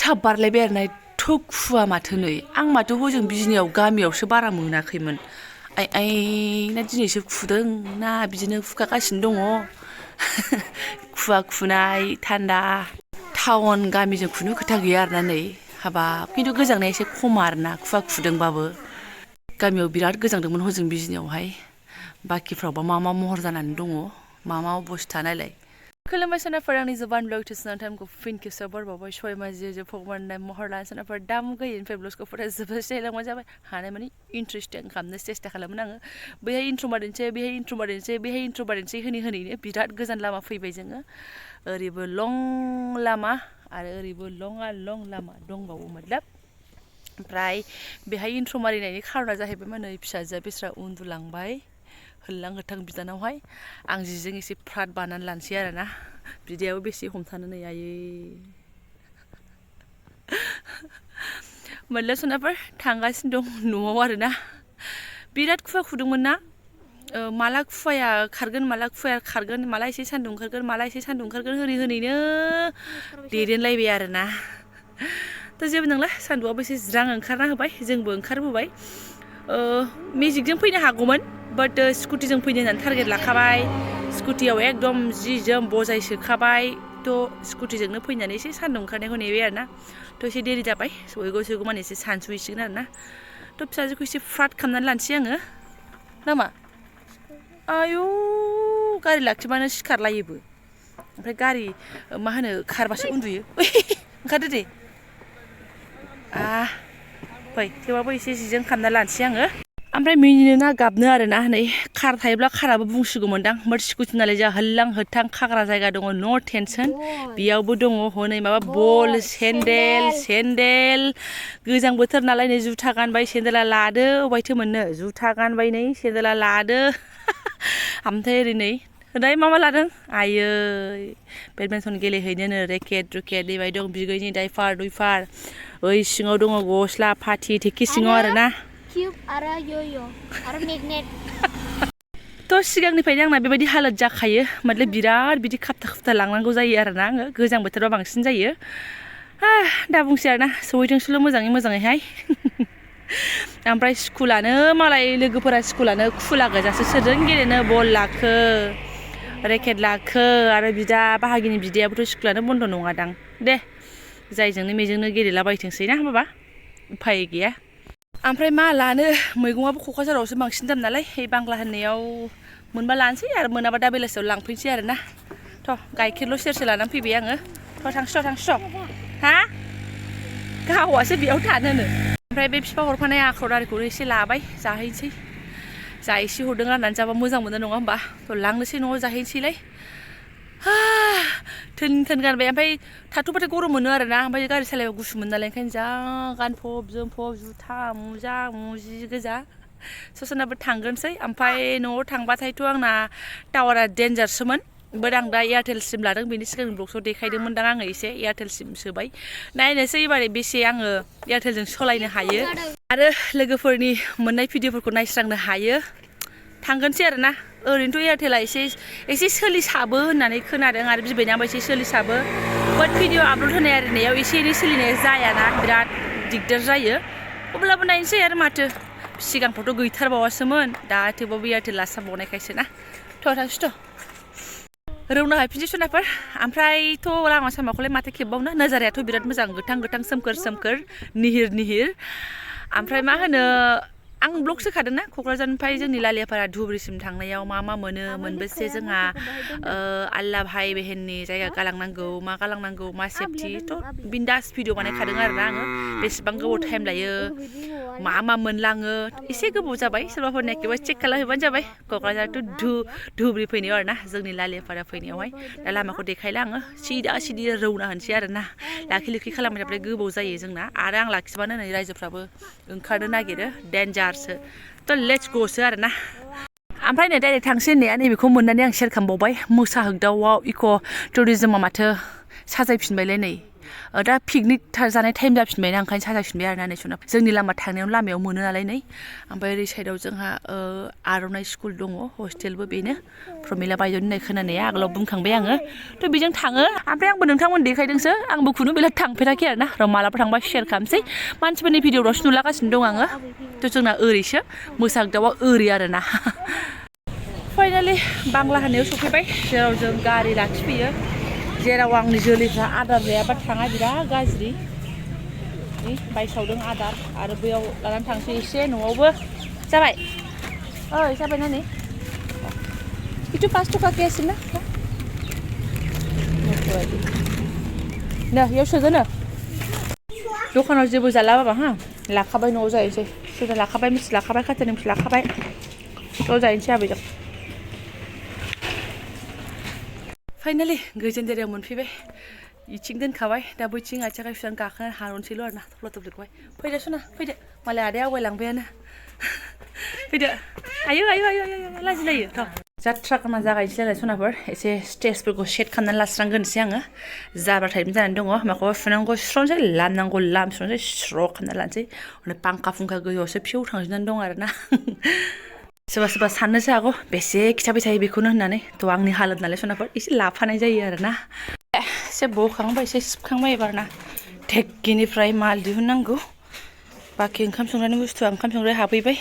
थाब बारलायबाय आरोना एथ' खुवा माथो नै आं माथो हजों बिजनियाव गामियावसो बारा मोनाखैमोन आइना दिनैसो खुदों ना बिदिनो खुखागासिनो दङ खुवा खुनाय थान्दा टाउन गामिजों खुनु खोथा गैया आरोना नै हाबाब खिन्थु गोजांनाया एसे खम आरोना खुवा खुदोंबाबो गामियाव बिराद गोजांदोंमोन हजों बिजनियावहाय बाखिफ्रावबा मा महर जानानै दङ मा अबस्था नायलाय खुलुमबाय सोनाफोर आंनि जबान ब्लग टिउसन टाइमखौ फिन खेबसेयाव बरबावबाय सय माजे फगमाननाय महर लानाय सोनाफोर दाम गैयिनिफ्राय ब्लगखौ फटा जोबोद सिनायलांबाय जाबाय हानाय माने इन्ट्रेस्टिं खालामनो सेस्था खालामोन आङो बैहाय इन्ट्र' मारिनोसै बैहाय इन्ट्र' मारिनोसै बैहाय इन्ट्र' मारिनोसै होनैनो बिराद गोजान लामा फैबाय जोङो ओरैबो लं लामा आरो ओरैबो लं लामा दंबावो मतलब ओमफ्राय बेहाय इन्ट्र' मारिनायनि खारना जाहैबाय माने फिसाजोआ बेस्रा उन्दुलांबाय होल्लां होथां बिदानावहाय आं जिजों एसे फ्राद बानानै लानोसै आरोना बिदायाबो बेसे हमथानो नै आयै मोनला सोनाफोर थांगासिनो दं न'आव आरोना बिराद खुवा खुदोंमोन ना माला खुवाया खारगोन माला एसे सान्दुं ओंखारगोन होनैनो देदेनलायबाय आरोना थ' जेबो नंला सान्दुंआबो एसे ज्रां ओंखारना होबाय जोंबो ओंखारबोबाय मेजिकजों फैनो हागौमोन बाट स्कुटिजों फैनो होननानै टारगेट लाखाबाय स्कुटियाव एकदम जि जोम बजाय सोखाबाय थ' स्कुटिजोंनो फैनानै एसे सान्दुं ओंखारनायखौ नेबाय आरोना थ' एसे देरि जाबाय सहैगौ माने एसे सानसुहैसिगोन आरोना थ' फिसाजोखौ एसे फ्राद खालामनानै लानोसै आङो नामा आयु गारि लाखिबानो सिखारलायोबो ओमफ्राय गारि मा होनो खारबासो उन्दुयो ओंखारदो दे फै थेवबाबो एसे जिजों खालामना लानोसै आङो ओमफ्राय मिनिनो ना गाबनो आरोना नै कार थायोब्ला काराबो बुंसिगौमोनदां बाट स्कुटि नालाय जोंहा होल्लां होथां खाग्रा जायगा दङ नो टेनसन बेयावबो दङ हनै माबा बल सेन्देल गोजां बोथोर नालाय नै जुथा गानबाय सेन्देला लादो अबायथो मोननो जुथा गानबाय नै सेन्देला लादो ओमफ्राय ओरै नै मा लादों आयै बेडमिन्टन गेलेहैनोनो रेकेट देबाय दं बिगैनि दाइफार दुइफार ओइ सिङाव दङ गस्ला फाथि थेखि सिङाव आरोना किउब आरो य'य' आरो मेगनेट थ' सिगांनिफ्रायनो आंना बेबायदि हालोद जाखायो मतलब बिराद बिदि खाबथा लांनांगौ जायो आरोना आङो गोजां बोथोराव बांसिन जायो दा बुंसै आरोना सहैथोंसैल' मोजाङैहाय ओमफ्राय स्कुलानो मालाय लोगोफोरा स्कुलानो खुला गोजासो सोरजों गेलेनो बल लाखो रेकेट लाखो आरो बिदा बाहागिनि बिदायाबोथ' स्कुलानो बन्द' नङादां दे जायजोंनो मेजोंनो गेलेलाबायथोंसै ना बाबा उफाय गैया ओमफ्राय मा लानो मैगङाबो क'क्राझारावसो बांसिन दाम नालाय बांला होननायाव मोनबा लानोसै आरो मोनाबा दा बेलासियाव लांफैनोसै आरोना थ' गाइखेरल' सेरसे लानानै फैबाय आङो थ' थांसै हा गावआसो बेयाव थानोनो ओमफ्राय बे बिफा हरफानाय आख्राव दारिखौनो एसे लाबाय जाहैनोसै जा एसे हरदों राननानै जाबा मोजां मोनो नङा होमबा थ' लांनोसै न'आव जाहैनोसैलाय थोन गानबाय ओमफ्राय थाथ'बाथाय गरम मोनो आरोना ओमफ्राय गारि सालायबा गुसु मोनो नालाय ओंखायनो जा गानफब जोमफब जुथा मुजि गोजा ससनाबो थांग्रोनोसै ओमफ्राय न'आव थांबाथायथ' आंना टावारा डेन्जारसोमोन बाट आं दा एयारटेल सिम लादों बेनि सिगांनि ब्लगसआव देखायदोंमोनदां आङो एसे एयारटेल सिम सोबाय नायनोसै एबारे बेसे आङो एयारटेलजों सोलायनो हायो आरो लोगोफोरनि मोननाय भिडिअफोरखौ नायस्रांनो हायो थांगोनसै आरोना ओरैनोथ' एयारटेला एसे सोलिसाबो होननानै खोनादों आरो बिबैनाबो एसे सोलिसाबो बाट भिडिअ आपल'ड होनाय आरिनायाव एसे एनै सोलिनाया जायाना बिराद दिगदार जायो अब्लाबो नायनोसै आरो माथो सिगांफ्रावथ' गैथारबावासोमोन दा थेवबाबो एयारटेल लास्राबावनायखायसो ना थांसै रौना हैफिनसै सोनाफोर ओमफ्रायथ' लामा सामाखौलाय माथो खेबबावनो नोजारायाथ' बिराद मोजां गोथां सोमखोर निहिर ओमफ्राय मा होनो आं ब्लग सोखादोंना क'क्राझारनिफ्राय जोंनि लालियापारा धुबुरिसिम थांनायाव मा मोनो मोनबेसे जोंहा आल्ला भाई बेहेननि जायगा गालांनांगौ मा सेफटि थ' बिन्दास भिडिअ बानायखादों आरोना आङो बेसेबां गोबाव टाइम लायो मा मोनलाङो एसे गोबाव जाबाय सोरबाफोर नायखोबा चेक खालामहैबानो जाबाय क'क्राझार टु धुबुरि फैनायाव आरोना जोंनि लालियापारा फैनायावहाय दा लामाखौ देखायला आङो सिदा रौना होनसै आरोना लाखि खालामबाय थाबाथाय गोबाव जायो जोंना आरो आं लाखिबानो नै रायजोफ्राबो ओंखारनो नागिरो डेन्जारसो थ' लेट्स ग'सो आरोना ओमफ्राय नै डाइरेक्ट थांसै होननाया नैबेखौ मोननानै आं शेयार खालामबावबाय मोसाहोगदावआव इक' टुरिजोमा माथो साजायफिनबायलाय नै दा पिकनिक जानाय टाइम जाफिनबायना ओंखायनो साजायफिनबाय आरोना नै सना जोंनि लामायाव मोनो नालाय नै ओमफ्राय ओरै साइडआव जोंहा आर'नाइ स्कुल दङ हस्टेलबो बेनो प्रमिला बायद' होननाय खोनानाया आगोलाव बुंखांबाय आङो थ' बेजों थाङो ओमफ्राय आंबो नोंथांमोन देखायदोंसो आंबो खुनु बेला थांफेराखै आरोना र' मालाबा थांबा शेयार खालामसै मानसिफोरनि भिडिअ'आवसो नुलागासिनो दं आङो थ' जोंना ओरैसो मोसागदावा ओरै आरोना फाइनालि बांला हानायाव सफैबाय जेराव जों गारि लाखिफैयो जेराव आंनि जोलैफ्रा आदार जायाबा थाङा बिराद गाज्रि बायसावदों आदार आरो बैयाव लानानै थांसै एसे न'आवबो जाबाय ओइ जाबाय ना नै itu 5 टका केस ना nah याव सोदो नो दखानाव जेबो जाला बाबा हा लाखाबाय न'आव जाहैसै सोरबा लाखाबाय मिथि लाखाबाय खाथानि मिथि लाखाबाय ज' जाहैनोसै आबैजों फाइनालि गोजोन जायगायाव मोनफैबाय इथिं दोनखाबाय दा बैथिं आथिं आखाइ सुनानै गाखोनानै हारनोसैल' आरोना थफ्ला थफ्लिखौहाय फैदो सना फैदो मालाय आदाया आवगायलांबायानो फैदो आयौ लाजिलायो थ' जात्रा गाना जागायनोसै आरो सनाफोर एसे स्टेजफोरखौ सेट खालामनानै लास्रांग्रोनोसै आङो जाब्राथाय जानानै दङ माखौबा फुनांगौ सुस्र'नोसै लामनांगौ लामस्र'नोसै स्र' खालामना लानोसै ओमफ्राय फांखा फुंखा गोजौआवसो फिउ थांजोबनानै दं आरोना सोरबा साननोसो हागौ बेसे खिथाबाय थायो बेखौनो होननानै थ' आंनि हालोद नालाय सनाफोर एसे लाफानाय जायो आरोना एसे बखांबाय एसे सिबखांबाय एबारना टेक्किनिफ्राय माल दिहुननांगौ बाखि ओंखाम संग्रानि बुस्थुआ ओंखाम संग्राया हाबफैबाय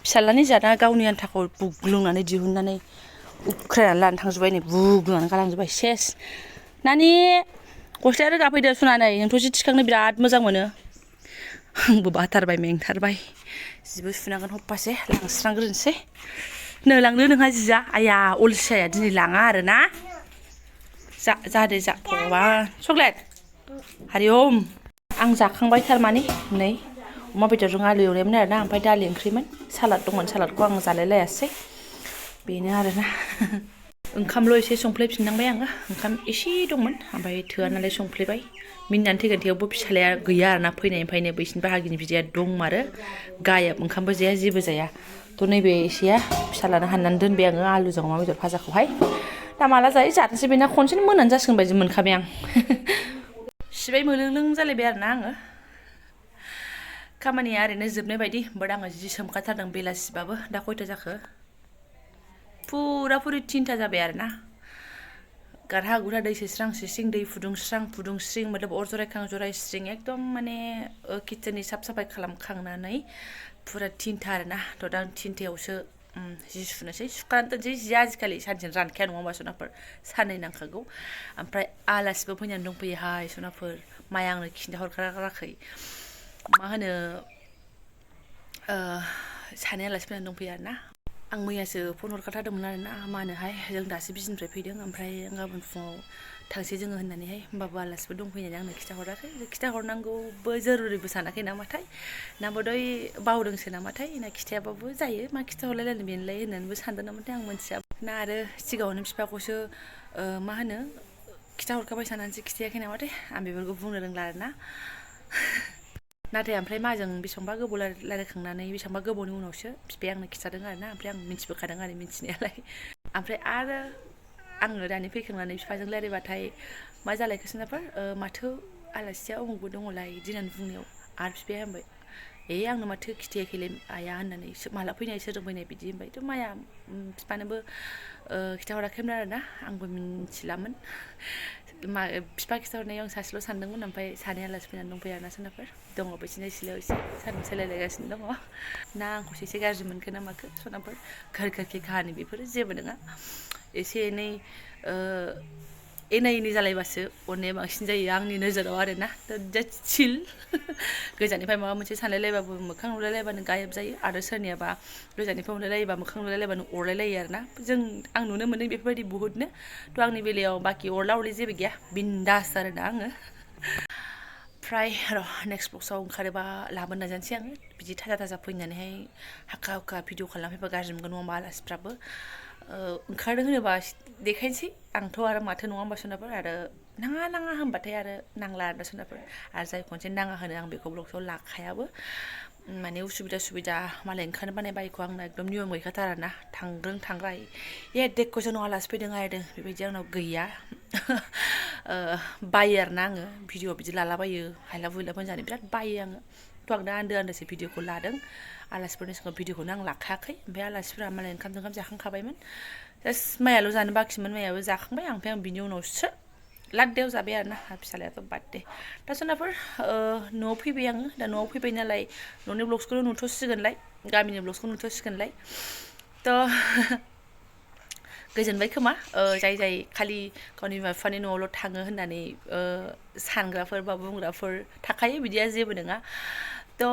फिसाज्लानि जाना गावनि आन्थाखौ बुग्लुंनानै दिहुननानै उख्रायनानै लानो थांजोब्बाय नै बुग्लुंनानै गालांजोब्बाय सेस नानि गस्लाया रोगा फैदो सुनानै नोंथ' जि थिखांनो बिराद मोजां मोनो आंबो बाथारबाय मेंथारबाय जिबो सुनांगोन हप्पासे लांस्रांग्रोनोसै नो लांदो नोंहा जिया आया अलसियाया दिनै लाङा आरोना जादे जा भगबान चक्लेट हारिओम आं जाखांबाय थारमाने नै अमा बेदरजों आलु एवनायमोन आरोना ओमफ्राय दालि ओंख्रिमोन सालाद दंमोन सालादखौ आं जालाय लायासै बेनो आरोना ओंखामल' एसे संफ्लेफिननांबाय आङो ओंखाम एसे दंमोन ओमफ्राय थोआ नालाय संफ्लेबाय मिनिनानै थैगोन थेवबो फिसालाया गैया आरोना फैनायनिफ्रायनो बैसिनि बाहागिनि बिदाया दंमारो गायाब ओंखामबो जाया जेबो जाया थ' नैबे एसेया फिसालानो हाननानै दोनबाय आङो आलुजों अमा बेदर भाजाखौहाय दा माला जायो जानोसै बेना खनसेनो मोनानो जासिगोन बायदि मोनखाबाय आं सिबाय मोलोंलों जालायबाय आरोना आङो खामानिया ओरैनो जोबनाय बायदि बाट आङो जि सोमखाथारदों बेलासिबाबो दा खयथा जाखो फुरा फुरि 3टा जाबाय आरोना गारहा गुरहा दै सोस्रां स्रिं दै फुदुंस्रिं मतलब अर जरायखां जरायस्रिं एकदम माने किटचेननि साफ साफाय खालामखांनानै फुरा 3टा आरोना थ' दा 3टायावसो जि सुनोसै सुखानानै दोनसै जिया आजिखालि सानसेनो रानखाया नङा होमबा सनाफोर साननै नांखागौ ओमफ्राय आलासिबो फैनानै दंफैयोहाय सनाफोर माया आंनो खिन्थाहरखाराखै मा होनो सानै आलासि फैनानै दंफैयो आरोना आं मैयासो फन हरखाथारदोंमोन आरोना मा होनोहाय जों दासो बिजनिफ्राय फैदों ओमफ्राय गाबोन फुङाव थांसै जोङो होननानैहाय होमबाबो आलासिबो दंफैनानै आंनो खिन्थाहराखै खिन्थाहरनांगौबो जरुरिबो सानाखै नामाथाय ना बोदै बावदोंसो नामाथाय ना खिथायाबाबो जायो मा खिथाहरलायलायनो बेनोलाय होननानैबो सानदों नामाथाय आं मोनथिया ना आरो सिगाङावनो बिफाखौसो मा होनो खिथाहरखाबाय साननानैसो खिथायाखै नामाथाय आं बेफोरखौ बुंनो रोंला आरोना नाथाय ओमफ्राय माजों बेसेबांबा गोबाव रायलायखांनानै बेसेबांबा गोबावनि उनावसो बिफाया आंनो खिथादों आरोना ओमफ्राय आं मिथिबोखादों आरो मिथिनायालाय ओमफ्राय आरो आङो दानि फैखांनानै बिफाजों रायलायबाथाय मा जालायखो सोनाफोर माथो आलासिया उमुखबो दङलाय बिदि होननानै बुंनायाव आरो बिफाया होनबाय आंनो माथो खिथायाखैलै आइया होननानै माला फैनाय सोरजों फैनाय बिदि होनबाय थ' माया बिफानोबो खिथाहराखैमोन आरोना आंबो मिथिलामोन बिफा खिथाहरनायाव आं सासेल' सानदोंमोन ओमफ्राय सानै आलासि फैनानै दंफैयो आरोना सोनाफोर दङ बैसिनि सिलायाव एसे सान्दुं सायलायलायगासिनो दङ ना आंखौसो एसे गाज्रि मोनखो ना माखो सनाफोर घरखि काहानि बेफोरो जेबो नङा एसे एनै एना एनि जालायबासो अननाया बांसिन जायो आंनि नोजोराव आरोना जास्ट चिल गोजाननिफ्राय माबा मोनसे सानलायलायबाबो मोखां नुलायलायबानो गायब जायो आरो सोरनियाबा गोजाननिफ्राय नुलायलायोबा मोखां नुलायलायबानो अरलायलायो आरोना आं नुनो मोन्दों बेफोरबायदि बुहुतनो थ' आंनि बेलायाव बाखि अरला अरलि जेबो गैया बिन्दास आरोना आङो ओमफ्राय र' नेक्स्ट बक्सआव ओंखारोबा लाबोनो नाजानोसै आङो बिदि थाजा फैनानैहाय हाखा हुखा भिडिअ खालामफैबा गाज्रि मोनगोन नङा होमबा आलासिफ्राबो ओंखारदों होनोबा देखायनोसै आंथ' आरो माथो नङा होमबा सोनाफोर आरो नाङा होनबाथाय आरो नांला आरो सोरनाफोर आरो जाय खनसे नाङा होनो आं बेखौ ब्लगसआव लाखायाबो माने उसुबिदा मालाय ओंखारनो बानाय बायखौ आंना एकदम नियम गैखाथारा ना थांग्रा देख जोंनाव आलासि फैदों बेबायदि आंनाव गैया बायो आरोना आङो भिडिअ बिदि लालाबायो हायला हुइला होनजानो बिराद बायो आङो थ' आं दा आन्दोसो भिडिअखौ लादों आलासिफोरनि सिगाङाव भिडिअखौनो आं लाखायाखै ओमफ्राय आलासिफोरा मालाय ओंखाम जाखांखाबायमोन जास्ट माइयाल' जानो बाखिमोन माइयाबो जाखांबाय ओमफ्राय आं बिनि उनावसो लाद्दायाव जाबाय आरोना फिसालायाथ' बार्थडे दा सोरनाफोर न'आव फैबाय आङो दा न'आव फैबाय नालाय न'नि ब्लग्सखौनो नुथ'सिगोनलाय गामिनि ब्लग्सखौ नुथ'सिगोनलाय थ' गोजोनबाय खोमा जाय खालि गावनि बिमा बिफानि न'आवल' थाङो होननानै सानग्राफोर बा बुंग्राफोर थाखायो बिदिया जेबो नङा थ'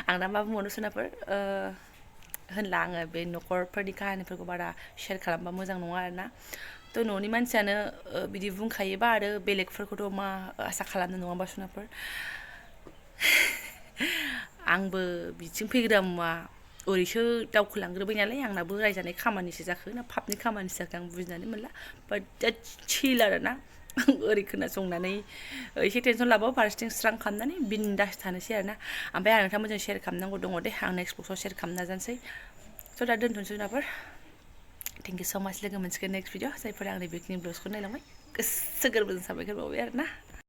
आं दा मा बुंबावनो सोरनाफोर होनला आङो बे न'खरफोरनि काहानिफोरखौ बारा शेयार खालामबा मोजां नङा आरोना थ' न'नि मानसियानो बिदि बुंखायोबा आरो बेलेगफोरखौथ' मा आसा खालामनो नङा होमबा सोरनाफोर आंबो बिथिं फैग्रा मुवा ओरैसो दावखोलांग्रोबाय नालाय आंनाबो रायजानाय खामानिसो जाखो ना पापनि खामानिसो जाखो आं बुजिनानै मोनला बाट दा चिल आरोना ओरै खोनासंनानै एसे टेनसन लाबाबो फारसेथिं स्रां खालामनानै बिन्दास थानोसै आरोना ओमफ्राय आं नोंथांमोनजों शेयार खालामनांगौ दङ दे आं नेक्स्ट बक्सआव शेयार खालामनो नाजानोसै स' दा दोनथ'नोसै नाफोर थेंक इउ स' माच लोगो मोनसिगोन नेक्स्ट भिडिअ जायफोरा आंनि बेखिनि ब्लग्सखौ नायलांबाय गोसो गोरबोजों साबायखर बावबाय आरोना